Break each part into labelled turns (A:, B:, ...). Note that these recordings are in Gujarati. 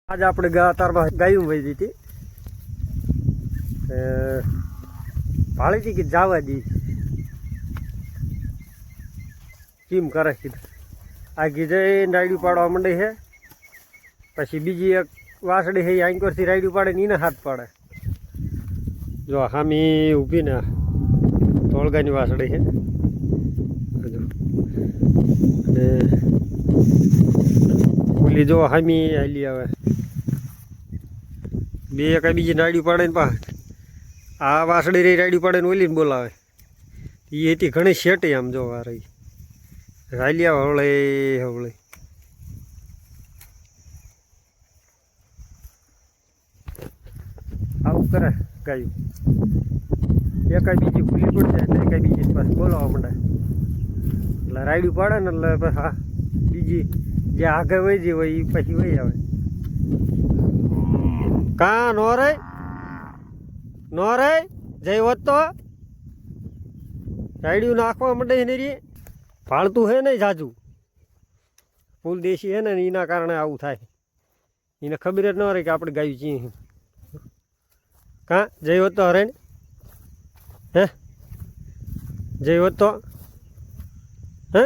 A: आज આપણે તારમાં ગાયું વહી દીધી ભાળી હતી કે જવા દી કેમ કરે કીધું આ કીધે રાયડું પાડવા માંડે છે પછી બીજી એક વાસળી છે આંકોરથી રાયડું પાડે ને એને હાથ પાડે જો હામી ઊભી ને તોળગાની વાસળી છે અને ઓલી જો હામી હાલી આવે બે કઈ બીજી રાયડું પાડે ને પા આ વાસળી રહી રાયડું પાડે ને ઓલીને બોલાવે એ હતી ઘણી શેટી આમ જોવા રહી રાયલિયા હવળે હવળે આવું કરે ગાયું એકાઈ બીજી ખુલ્લી પડી જાય એટલે એકાઈ બીજી પાસે બોલાવવા માંડે એટલે રાયડું પાડે ને એટલે હા બીજી જે આગળ વહી જાય હોય એ પછી વહી આવે કાં નો રે જઈ હોત તો રાયડું નાખવા માંડે ને રે પાળતું હે ને જાજુ ફૂલ દેશી હે ને એના કારણે આવું થાય એને ખબર જ ન રહે કે આપણે ગાયું છીએ કાં જઈ હોત તો હરે હે જઈ હોત તો હે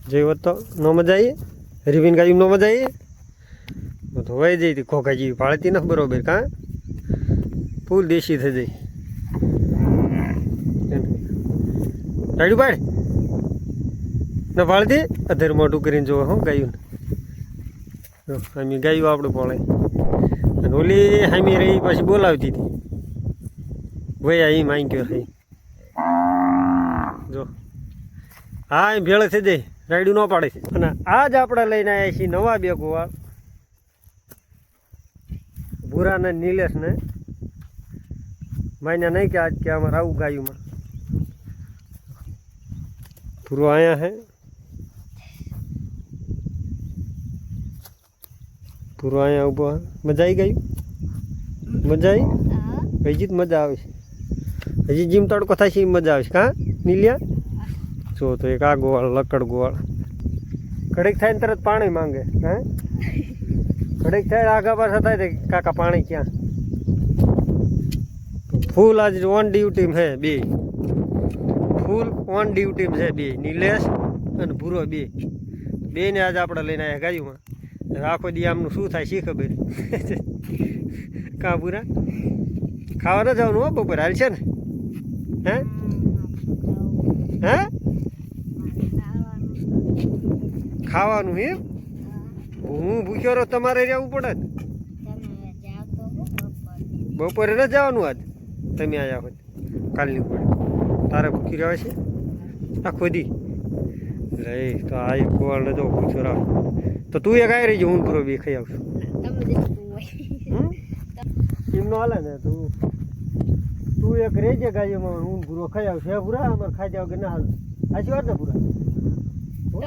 A: જઈ હોત તો ન મજા આવી હરીબીન ગાયું ન મજા આવી તો વહી જઈ હતી ખોખા જેવી પાળતી ન બરોબર કાં ફૂલ દેશી થઈ જાય રાયડું પાડ ને પાળતી અધેર મોટું કરીને જોવે હું ગાયું ને હામી ગાયું આપણે પાળે અને ઓલી હામી રહી પછી બોલાવતી હતી વહી અહીં માંગ્યો થઈ જો હા એમ ભેળે થઈ જાય રાયડું ન પાડે છે અને આજ આપણે લઈને આવ્યા છીએ નવા બે કુવા ભૂરાને નીલેશને માન્યા નહીં કે આજ કે અમારે આવું ગાયુંમાં પૂરો આયા હે પૂરો આયા ઉભો મજા આવી ગયું મજા આવી હજી જ મજા આવે છે હજી જીમ તડકો થાય છે એ મજા આવે છે કાં નીલિયા જો તો એક આ ગોવાળ લકડ ગોવાળ ઘડીક થાય ને તરત પાણી માંગે હે ઘડીક થાય આગા પાછા થાય તો કાકા પાણી ક્યાં ફૂલ આજ ઓન ડ્યુટી હે બે ફૂલ ઓન ડ્યુટી છે બે નિલેશ અને ભૂરો બે ને આજે આપણે લઈને આવ્યા ગાયુંમાં આખો દી આમનું શું થાય શી ખબર કાં ભૂરા ખાવા ન જવાનું હો બપોર હાલ છે ને હે હે ખાવાનું એમ હું ભૂખ્યો રહો તમારે રહેવું પડે બપોરે ન જવાનું આજ તમે આવ્યા હોય કાલની પડે તારે ભૂખી રહેવાય છે આખો દી રે તો આ એક ગોવાળને જો પૂછો રાખ તો તું એક આવી રહીજો હું પૂરો બી ખાઈ આવશું એમ નો હાલે ને તું એક રહેજે ગાયોમાં હું પૂરો ખાઈ આવશે હે પૂરા અમારે ખાઈ જાવ કે ના હાલ આશી વાત ને પૂરા તો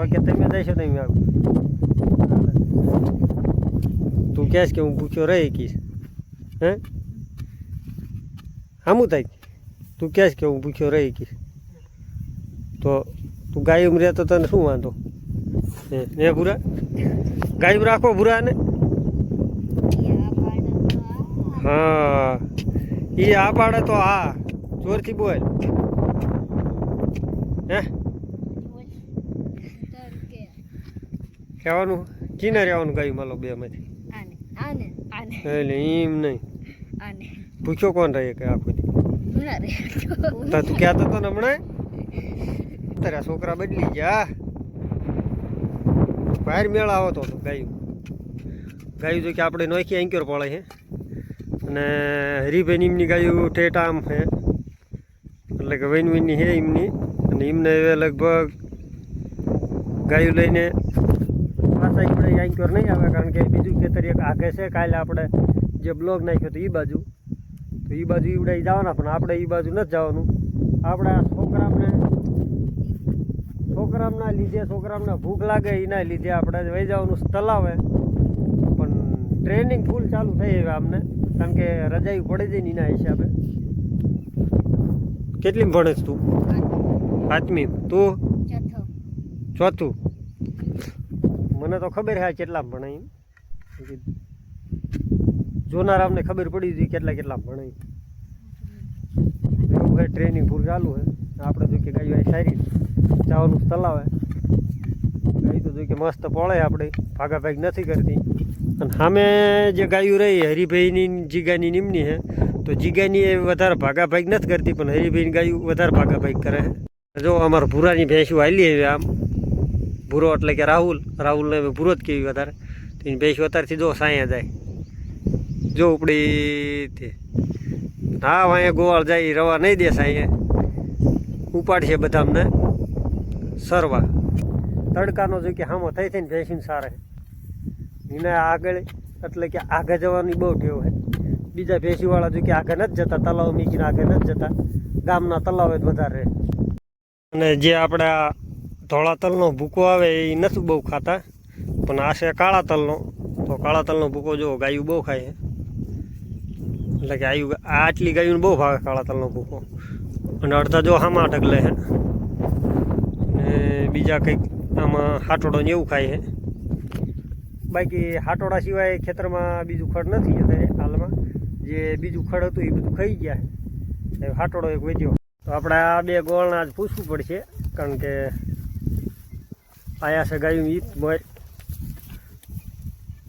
A: કે તમે જઈશો તમે આવ તું કહેશ કે હું ભૂખ્યો રહી કીશ હે આમું થાય તું કહેશ કે હું ભૂખ્યો રહી કીશ તો તું ગાયું રહેતો તને શું વાંધો હે ભૂરા ગાયું રાખો ભૂરા ને હા એ આ પાડે તો હા જોરથી બોલ હે કહેવાનું કીને રહેવાનું ગાયું માલો બે માંથી એટલે એમ નહીં પૂછો કોણ રહે કે આખું તું કહેતો તો ને હમણાં તારા છોકરા બદલી ગયા બહાર મેળા આવતો હતો ગાયું જો કે આપણે નોખી એન્ક્યોર પડે છે અને હરીભાઈ એમની ગાયું ઠેઠ આમ છે એટલે કે વૈનવીની છે એમની અને એમને હવે લગભગ ગાયું લઈને પાછા આપણે એન્ક્યોર નહીં આવે કારણ કે બીજું ખેતર એક આગે છે કાલે આપણે જે બ્લોગ નાખ્યો તો એ બાજુ ઈવડે જવાના પણ આપણે એ બાજુ નથી જવાનું આપણે આ છોકરામના લીધે છોકરામને ભૂખ લાગે એના લીધે આપણે વહી જવાનું તલાવે પણ ટ્રેનિંગ ફૂલ ચાલુ થઈ હવે આમને કારણ કે રજાઈ પડી જાય ને એના હિસાબે કેટલી ભણે તું? પાંચમી. તું? ચોથું મને તો ખબર છે કેટલા ભણાય જોનારામને ખબર પડી હતી કેટલા ભણાય એવું છે ટ્રેનિંગ ફૂલ ચાલુ છે આપણે જો કે ગાયું સારી ચાવાનું તલાવે ગાય તો જો કે મસ્ત પડે આપણે ભાગાભાગ નથી કરતી અને સામે જે ગાયું રહી હરિભાઈની જીગાની નિમની છે તો જીગાની એ વધારે ભાગાભાગ નથી કરતી પણ હરિભાઈની ગાયું વધારે ભાગાભાગ કરે છે જો અમારે ભૂરાની ભેંસું હાલી આવી આમ ભૂરો એટલે કે રાહુલને ભૂરો જ કેવી વધારે તો એની ભેંસું અત્યારથી જો સાયા જાય જો ઉપડી તે હા અહીંયા ગોવાળ જાય રવા નહીં દે સાંયે ઉપાડશે બધા અમને સરવા તડકાનો જો કે હામો થઈ થઈને ભેંસીને સારે એને આગળ એટલે કે આગળ જવાની બહુ ટેવ છે બીજા ભેંસીવાળા જો કે આગળ નથી જતા તલાવ મીકીને આગળ નથી જતા ગામના તલાવ જ વધારે અને જે આપણા ધોળા તલનો ભૂકો આવે એ નથી બહુ ખાતા પણ આ છે કાળા તલનો તો કાળા તલનો ભૂકો જો ગાયું બહુ ખાય એટલે કે આટલી ગાયું બહુ ભાવે કાળા તલનો ભૂકો અને અડધા જો હામા ઢગલે છે અને બીજા કંઈક આમાં હાટોડો ને એવું ખાય છે બાકી હાટોડા સિવાય ખેતરમાં બીજું ખડ નથી અત્યારે હાલમાં જે બીજું ખડ હતું એ બધું ખાઈ ગયા છે હાટોડો એક વેચ્યો તો આપણે આ બે ગોળના આજ પૂછવું પડશે કારણ કે આયા છે ગાયું ઈદ મોર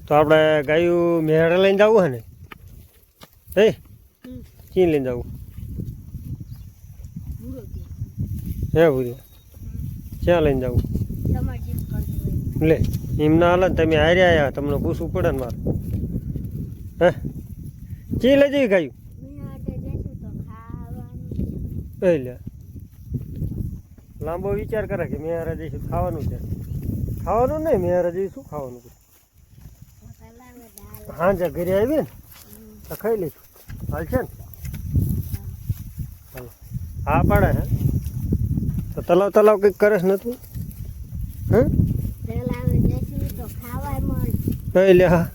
A: તો આપણે ગાયું મેળે લઈને જવું છે ને હે ચી લઈને જવું હે ભૂરી ક્યાં લઈને જવું લે એમ ના હાલે ને તમે હારે આવ્યા તમને પૂછવું પડે ને મારે હે ચી લઈ જઈ ગાયું એ લે લાંબો વિચાર કરે કે મેં હારે જઈશું ખાવાનું છે ખાવાનું નહીં મેં હારે જઈશું ખાવાનું છે હાંજે ઘરે આવી ને તો ખાઈ લઈશું હાલ છે ને હાલો હા પાડે હે તો તલાવ કંઈક કરે છે નતું હે એટલે હા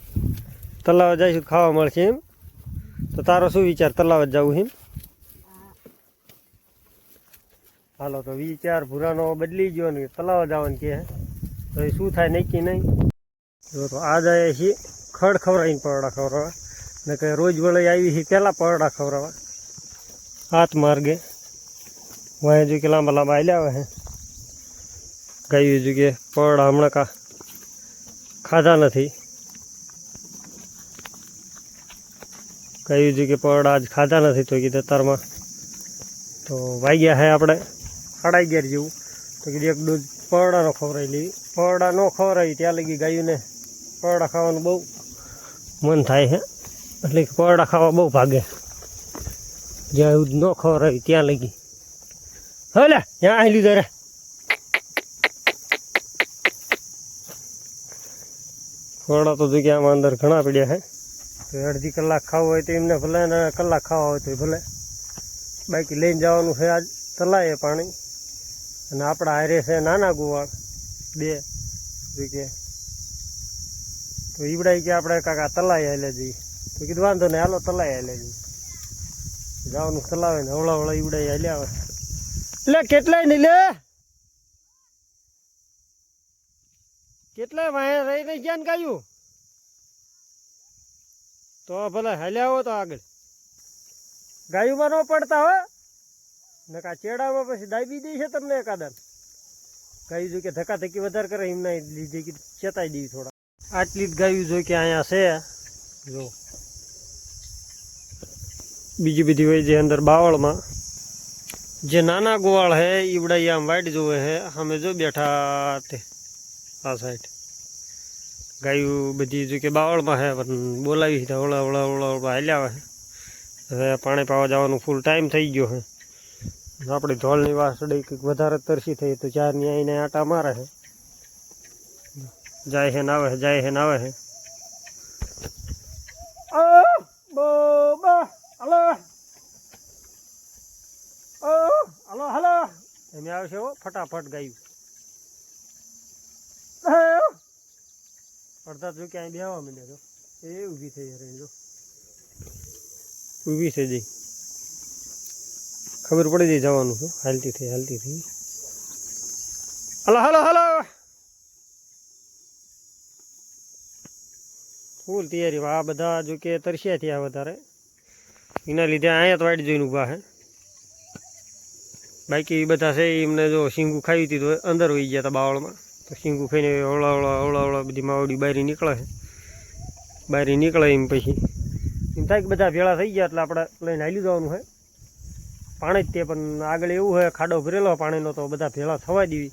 A: તલાવ જઈશું ખાવા મળશે એમ તો તારો શું વિચાર તલાવ જ જવું એમ હાલો તો વિચાર ભૂરાનો બદલી ગયો ને તલાવ જવાનું કે તો એ શું થાય નક્કી નહીં જો તો આ જાય છીએ ખડ ખવડાવીને પરડા ખવડાવવા ને કે રોજ વળે આવી છે પહેલાં પરડા ખવડાવવા હાથ માર્ગે વાંહે જો કે લાંબા હાલ્યા આવે છે ગાયું જો કે પરડા હમણાં ખાધા નથી ગાયું જો કે પરડા આજ ખાધા નથી તો કીધું તારમાં તો વાગ્યા છે આપણે 11:30 જેવું તો કીધું એક ડોઝ પરડાનો ખવડાવી લેવી પરડા ન ખવડાવી ત્યાં લગી ગાયુંને પરડા ખાવાનું બહુ મન થાય છે એટલે કે પરડા ખાવા બહુ ભાગે જ્યાં એવું ન ખવડાવી ત્યાં લગી હલે ત્યાં આવી લીધો રે પરડા તો જગ્યામાં અંદર ઘણા પડ્યા છે તો અડધી કલાક ખાવું હોય તો એમને ભલે ને કલાક ખાવા હોય તો ભલે બાકી લઈને જવાનું છે આજ તલાએ પાણી અને આપણા હારે છે નાના ગોવાળ 2 જગ્યાએ તો ઈવડાય કે આપણે કાકા તલાઈ હાલે જઈએ તો કીધું વાંધો નહીં હાલો તલાઈ હાલે જઈએ જવાનું તલાવે ને હવળા ઈવડાઈ હાલે આવે એટલે કેટલાય નહીં લે કેટલાય વાંહે રહીને ગયા ને ગાયું તો ભલે હાલ્યા હો તો આગળ ગાયુંમાં ન પડતા હોય ને કા ચેડામાં પછી દાબી દે છે તમને એકાદા ગાયું જો કે ધક્કા ધક્કી વધારે કરે એમના લીધે કે ચેતાઈ દેવી થોડા આટલી જ ગાયું જો કે અહીંયા છે જો બીજી બધી હોય જે અંદર બાવળમાં જે નાના ગોવાળ હે ઈવડાઈ આમ વાઈટ જોવે હે અમે જો બેઠા તે આ સાઈડ ગાયું બધી જો કે બાવળમાં હે પણ બોલાવી છે ઓળા હાલ્યા આવે હવે પાણી પાવા જવાનું ફૂલ ટાઈમ થઈ ગયો છે આપણી ધોળની વાસળી કંઈક વધારે તરસી થઈ તો 4ની આવીને આટા મારે છે જાય છે ને આવે છે જાય છે ને આવે છે હલો હલો એમ આવશે હો ફટાફટ ગાયું અડધા જો ક્યાંય બેહવા માંડ્યા તો એ ઊભી થઈ રહી જો ઊભી થઈ જઈ ખબર પડી જઈ જવાનું છું હાલતી થઈ હલો હલો હલો ફૂલ તૈયારી આ બધા જો કે તરસ્યા થયા વધારે એના લીધે અહીંયા તો વાડી જોઈને ઊભા હે બાકી બધા છે એમને જો શીંગું ખાવી હતી તો અંદર હોઈ ગયા હતા બાવળમાં તો શીંગું ખાઈને હવળા બધી માવડી બારી નીકળે છે બારી નીકળે એમ પછી એમ થાય કે બધા ભેળા થઈ ગયા એટલે આપણે લઈને હાલી જવાનું છે પાણી જ તે પણ આગળ એવું હોય ખાડો ભરેલો પાણીનો તો બધા ભેળા થવા દેવી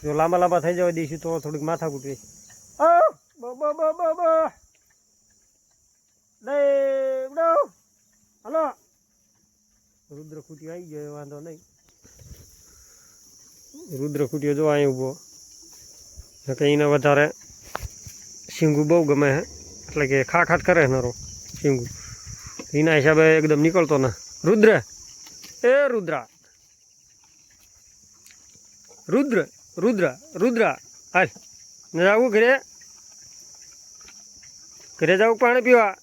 A: જો લાંબા લાંબા થઈ જવા દઈશું તો થોડીક માથાકૂટ રહી હલો રુદ્ર ખૂટ્યો આવી ગયો વાંધો નહીં રુદ્ર ખૂટ્યો જો અહીં ઊભો કંઈને વધારે શીંગું બહુ ગમે હે એટલે કે ખાટ કરે નરો શીંગું એના હિસાબે એકદમ નીકળતો ના રુદ્ર એ રુદ્રા રુદ્ર રુદ્ર રુદ્ર હાલ ને જવું ઘરે ઘરે જવું પાણી પીવા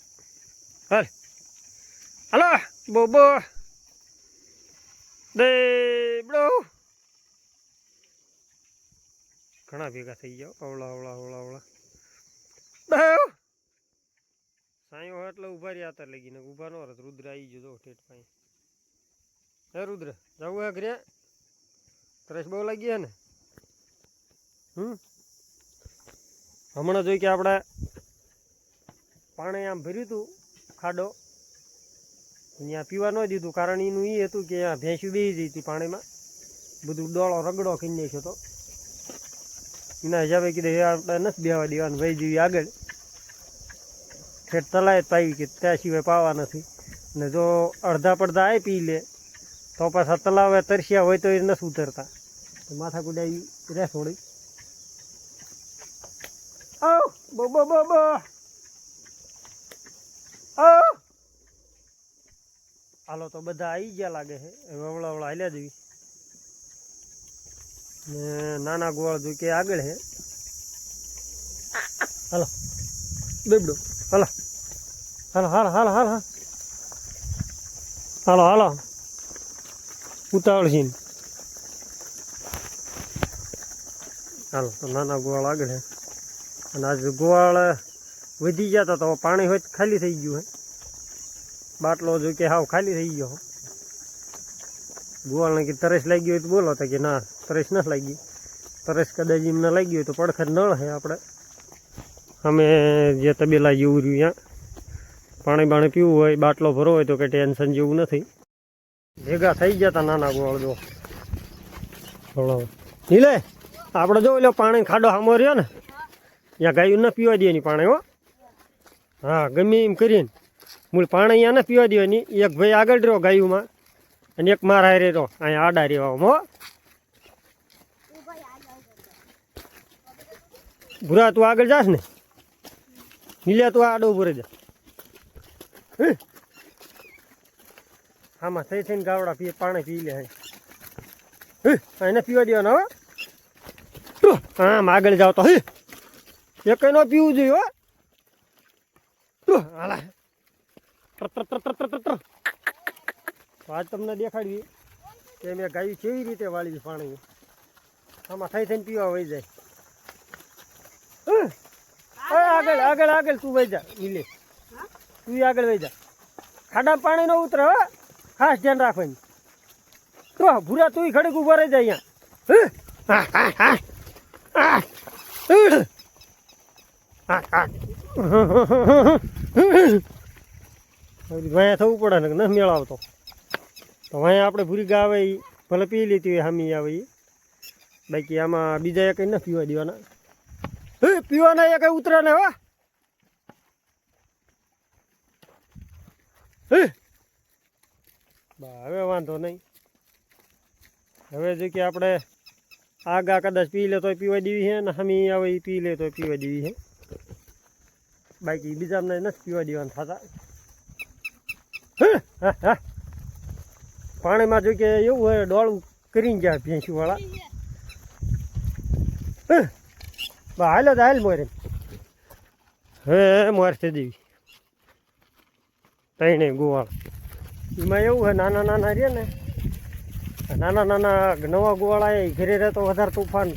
A: હાલ હલો બોબો દેબડો ઘણા ભેગા થઈ જાઓ અવળા અવળા અવળા અવળા સાયો હોય એટલે ઊભા રહ્યા હતા લગીને ઊભા ન રહે રુદ્ર આવી ગયો ઠેઠ પાસે હે રુદ્ર જવું હે ઘરે તરસ બહુ લાગી હે ને હમણાં જોઈ કે આપણે પાણી આમ ભર્યું હતું ખાડો ત્યાં પીવા ન દીધું કારણ એનું એ હતું કે આ ભેંસું બેસી જઈ હતી પાણીમાં બધું ડોળો રગડો કરી નાખ્યો હતો એના હિસાબે કીધું આપણે નથી બેવા દેવાનું ભાઈ જેવી આગળ ઠેઠ તલાય જ પાવી કે ત્યાં સિવાય પાવા નથી ને જો અડધા પડધા આ પી લે તો પાછા તલાવે તરસ્યા હોય તો એ નથી ઉતરતા માથા કુડાવી રહે થોડી હાલો તો બધા આવી ગયા લાગે છે હવે અવળા અવળા હાલ્યા જેવી ને નાના ગોળ જો કે આગળ છે હાલો બેબડો હાલો હાલો હાલો હાલો હાલો હાલો હાલો ઉતાવળ છે હાલો તો નાના ગોવાળ આગળ છે અને આજે ગોવાળ વધી ગયા હતા તો પાણી હોય ખાલી થઈ ગયું હે બાટલો જો કે હાવ ખાલી થઈ ગયો ગોવાળને કે તરસ લાગી હોય તો બોલો તો કે ના તરસ નથી લાગી તરસ કદાચ એમને લાગી હોય તો પડખર નળ છે આપણે અમે જે તબેલા જેવું રહ્યું ત્યાં પાણી બાણી પીવું હોય બાટલો ભરવો હોય તો કંઈ ટેન્શન જેવું નથી ભેગા થઈ ગયા હતા નાના ગોળ જો નીલે આપણે જો એટલે પાણી ખાડો સામો રહ્યો ને ત્યાં ગાયું ન પીવા દે પાણી હો હા ગમે એમ કરીને મૂળ પાણી અહીંયા ન પીવા દેવાની એક ભાઈ આગળ રહ્યો ગાયુંમાં અને એક મારા હારે રહ્યો અહીંયા આડા રહેવામાં હો ભૂરા તું આગળ જાસ ને નીલે તું આડો ઉભો રહી જા આમાં થઈ થઈને ગાવડા પીએ પાણી પી લે એને પીવા દેવાના હો આમ આગળ જાવ તો હે એક ન પીવું જોઈએ હો હાલા આજ તમને દેખાડવી કે મેં ગાયું કેવી રીતે વાળી પાણી આમાં થઈ થઈને પીવા વહી જાય આગળ આગળ આગળ તું વહી જા નીલે તું આગળ વહી જા ખાડા પાણી નો ઉતરે હો ખાસ ધ્યાન રાખવાની તો ભૂરા તું ખડક ઉભા રહી જાય અહીંયા થવું પડે ને ન મેળ આવતો તો અહીંયા આપણે ભૂરી ગા આવે એ ભલે પી લીધી હોય હામી આવે એ બાકી આમાં બીજા કંઈ ન પીવા દેવાના પીવાના એ કંઈ ઉતરે ને હો હવે વાંધો નહીં હવે જો કે આપણે આગા કદાચ પી લે તો પીવા દેવી છે ને હામી આવે એ પી લે તો પીવા દેવી છે બાકી બીજાને નથી પીવા દેવાના થતા પાણીમાં જો કે એવું હોય ડોળું કરીને જાય ભેંસુવાળા હાલ જ હાલ મોરે હવે મોરથી દેવી ત્રણે ગોવાળ એમાં એવું હોય નાના નાના રહે ને નાના નાના નવા ગોવાળા એ ઘરે રહે તો વધારે તોફાન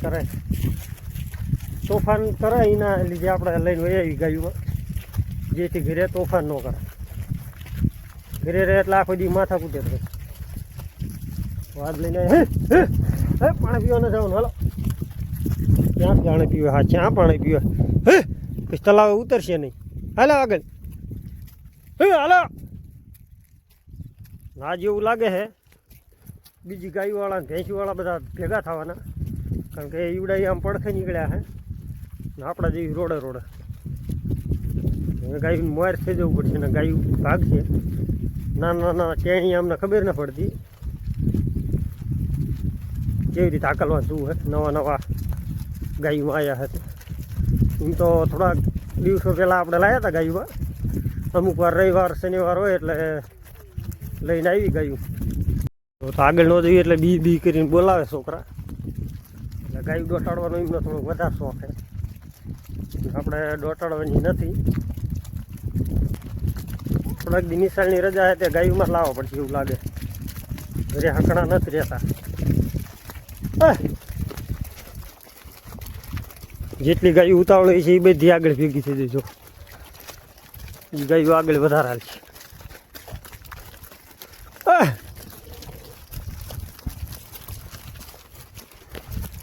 A: કરે એના લીધે આપણે લઈને વહી આવી ગાયું જેથી ઘરે તોફાન ન કરે ઘરે રહે એટલે આખો દી માથા કૂટે રહે વાત લઈને પાણી પીવા ન જવાનું હાલો ક્યાં પાણી પીવે હા ક્યાં પાણી પીવે પછી તલાવે ઉતરશે નહીં હાલો આગળ હાલો ના જેવું લાગે છે બીજી ગાયવાળા ભેંસવાળા બધા ભેગા થવાના કારણ કે ઈવડા આમ પડખે નીકળ્યા છે ને આપણા જેવી રોડે હવે ગાયું મોર થઈ જવું પડશે ને ગાયું ભાગશે નાના નાના ટેણી અમને ખબર ન પડતી કેવી રીતે આકલવા શું હે નવા નવા ગાયુંમાં આવ્યા હતા એમ તો થોડાક દિવસો પહેલાં આપણે લાવ્યા હતા ગાયુંમાં અમુક વાર રવિવાર શનિવાર હોય એટલે લઈને આવી ગાયું તો આગળ ન જઈએ એટલે બી કરીને બોલાવે છોકરા એટલે ગાયું દોટાડવાનો એમનો થોડોક વધારે શોખ છે આપણે દોટાડવાની નથી થોડાક દી નિશાળની રજા છે તે ગાયુંમાં લાવવા પડશે એવું લાગે ઘરે હકડા નથી રહેતા જેટલી ગાયું ઉતાવળી છે એ બધી આગળ ભેગી થઈ જજો એ ગાયું આગળ વધારે હાલશે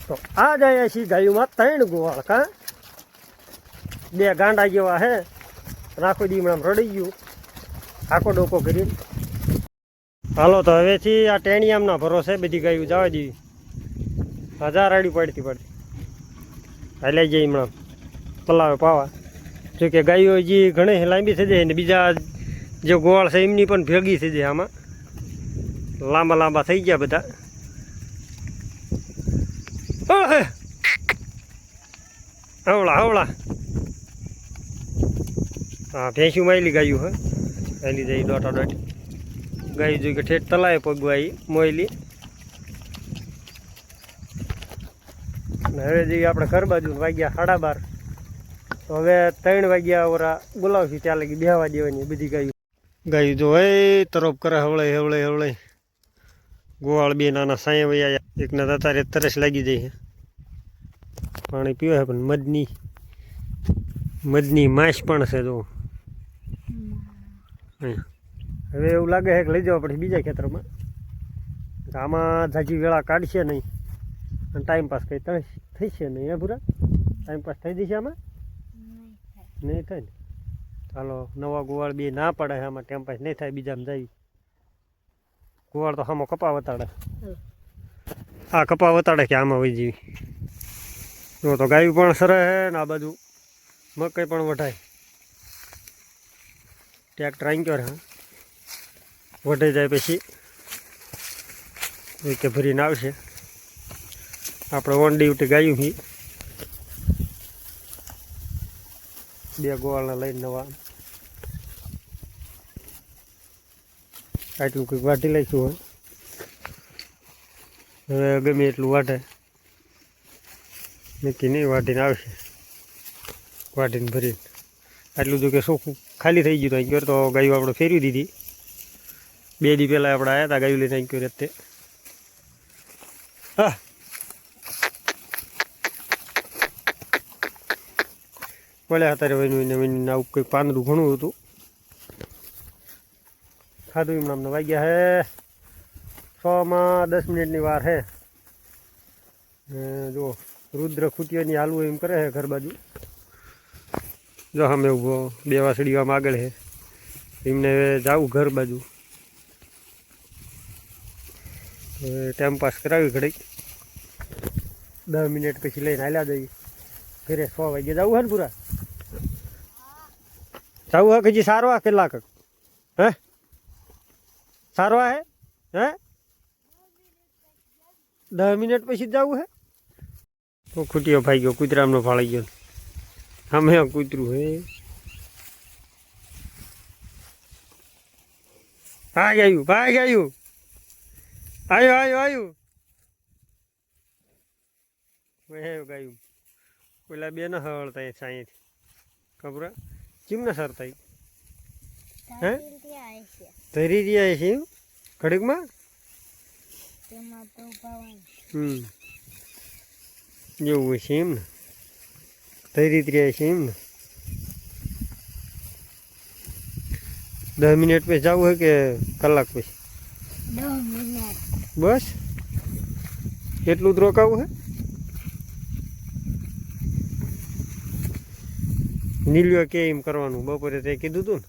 A: તો આ જ આવ્યા છીએ ગાયુંમાં 3 ગોવાળ કા 2 ગાંડા જેવા હે રાખો દીમણામ રડી ગયું આખો ડોકો કરીને હાલો તો હવેથી આ ટેણિયામના ભરોસે બધી ગાયું જવા દેવી 1000 આડી પડતી એટલે જઈ હમણાં પલાવે પાવા જોકે ગાયો જે ઘણી લાંબી થઈ જાય ને બીજા જે ગોવાળ છે એમની પણ ભેગી થઈ જાય આમાં લાંબા લાંબા થઈ ગયા બધા હવળા હા ભેંસું માયલી ગાયું હે એલી જઈ દોટા ગાયું જોઈ કે ઠેઠ તલાવે પગવા મોયલી હવે જઈએ આપણે ઘર બાજુ વાગ્યા 12:30 તો હવે 3 વાગ્યા ઓરા બોલાવશું ત્યાં લગી બેહવા દેવાની બધી ગાયું જો એ તરફ કરે હવળે ગોવાળ 2 નાના સાંય વયા એકના અત્યારે તરસ લાગી જાય પાણી પીવે પણ મધની માંસ પણ છે જો હવે એવું લાગે છે કે લઈ જવા પડે બીજા ખેતરમાં આમાં જાજી વેળા કાઢશે નહીં અને ટાઈમપાસ કંઈ થશે નહીં હે પૂરા ટાઈમપાસ થઈ જશે આમાં નહીં થાય ને ચાલો નવા ગોવાળ 2 ના પડે આમાં ટાઈમપાસ નહીં થાય બીજામાં જાય ગોવાળ તો આમાં કપા વતાડે આ કપા વતાડે કે આમાં વહી જેવી જો તો ગાયું પણ સરસ છે ને આ બાજુ મકાઈ પણ વઢાય ટ્રેક્ટર આંક્યો હા વઢાઈ જાય પછી કે ભરીને આવશે આપણે ઓન ડ્યુટી ગાયું હી 2 ગોવાળના લઈને નવા આટલું કંઈક વાટી લઈશું હવે ગમે એટલું વાટે નક્કી નહીં વાટીને આવશે વાટીને ભરીને આટલું જો કે સોખું ખાલી થઈ ગયું અહીં તો ગાયું આપણે ફેરવી દીધી 2 દી પહેલાં આપણે આવ્યા હતા ગાયું લઈને અહીં રસ્તે હા મળ્યા અત્યારે વહીને આવું કંઈક પાંદડું ઘણું હતું ખાધું એમણે અમને વાગ્યા હે 6 માં 10 મિનિટની વાર હે જો રુદ્ર ખૂટિયાની હાલવું એમ કરે છે ઘર બાજુ જો અમે ઊભો 2 વાસળીવામાં આગળ છે એમને જાવું ઘર બાજુ ટાઈમ પાસ કરાવી ઘડીક 10 મિનિટ પછી લઈને હાલ્યા જઈએ ઘરે 6 વાગે જવું હે ને પૂરા જવું હે કે હજી સારવા કેટલાક હે સારવા હે 10 મિનિટ પછી જવું હે તો ખૂટીઓ ભાઈ ગયો કૂતરામનો ફાળી ગયો અમે કૂતરું હે ભાઈ આવ્યું આવ્યું ગાયું પેલા 2 ના હવળતા સાંઈથી ખબર ચીમના સરતા હે ધરી રહ્યા છે ઘડીકમાં જેવું હોય છે એમ ને થઈ રીતે રહે છે એમ ને 10 મિનિટ પછી જવું હોય કે કલાક પછી
B: 10 મિનિટ
A: બસ એટલું જ રોકાવું હે નીલ્યો કે એમ કરવાનું બપોરે તે કીધું હતું ને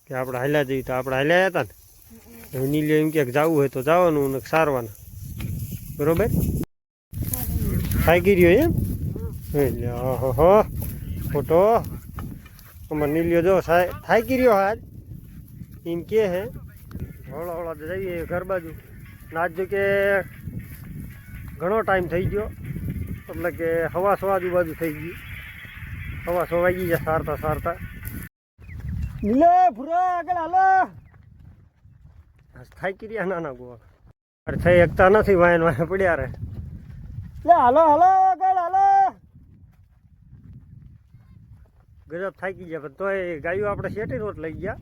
A: કે આપણે હાલ્યા જઈએ તો આપણે હાલ્યા હતા ને હવે નીલ્યો એમ ક્યાંક જવું હોય તો જવાનું ને સારવાના બરોબર થાકી રહ્યો એમ એટલે હો ફોટો અમારે નીલ્યો જો થાકી રહ્યો હાજ એમ કે હે હળો હળો જઈએ ઘર બાજુ આજ જો કે ઘણો ટાઈમ થઈ ગયો એટલે કે હવા સો આજુબાજુ થઈ ગઈ હવા સો વાગી ગયા સારતા સારતા નીલે ભૂરા આગળ હાલો થાકી રહ્યા નાના ગોવા અરે થઈ શકતા નથી વાયન વાય પડ્યા રે લે હાલો હાલો આગળ હાલો ગજબ થાકી ગયા પણ તોય ગાયો આપણે શેટી રોટ લઈ ગયા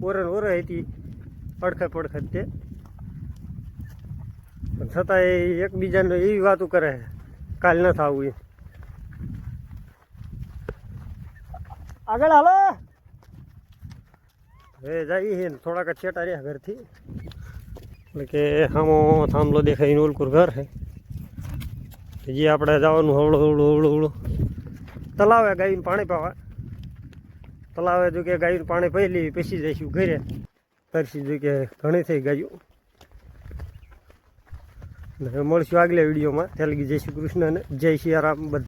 A: ઓરે ઓરે હતી પડખે પડખે તે પણ છતાં એકબીજાને એવી વાતો કરે કાલ ન થવું એ આગળ હાલો હવે જઈએ ને થોડાક જ છેટા રહ્યા ઘરથી એટલે કે સામો થાંભલો દેખાય ઓલકુર ઘર છે જે આપણે જવાનું હવળું હવળું હવળું હવળું તલાવે ગાયનું પાણી પાવા તલાવે જો કે ગાયનું પાણી પી લઈ પછી જઈશું ઘરે તરસી જો કે ઘણી થઈ ગાયું મળશું આગલા વિડીયોમાં તેલગી જય શ્રી કૃષ્ણ અને જય સિયારામ બધા.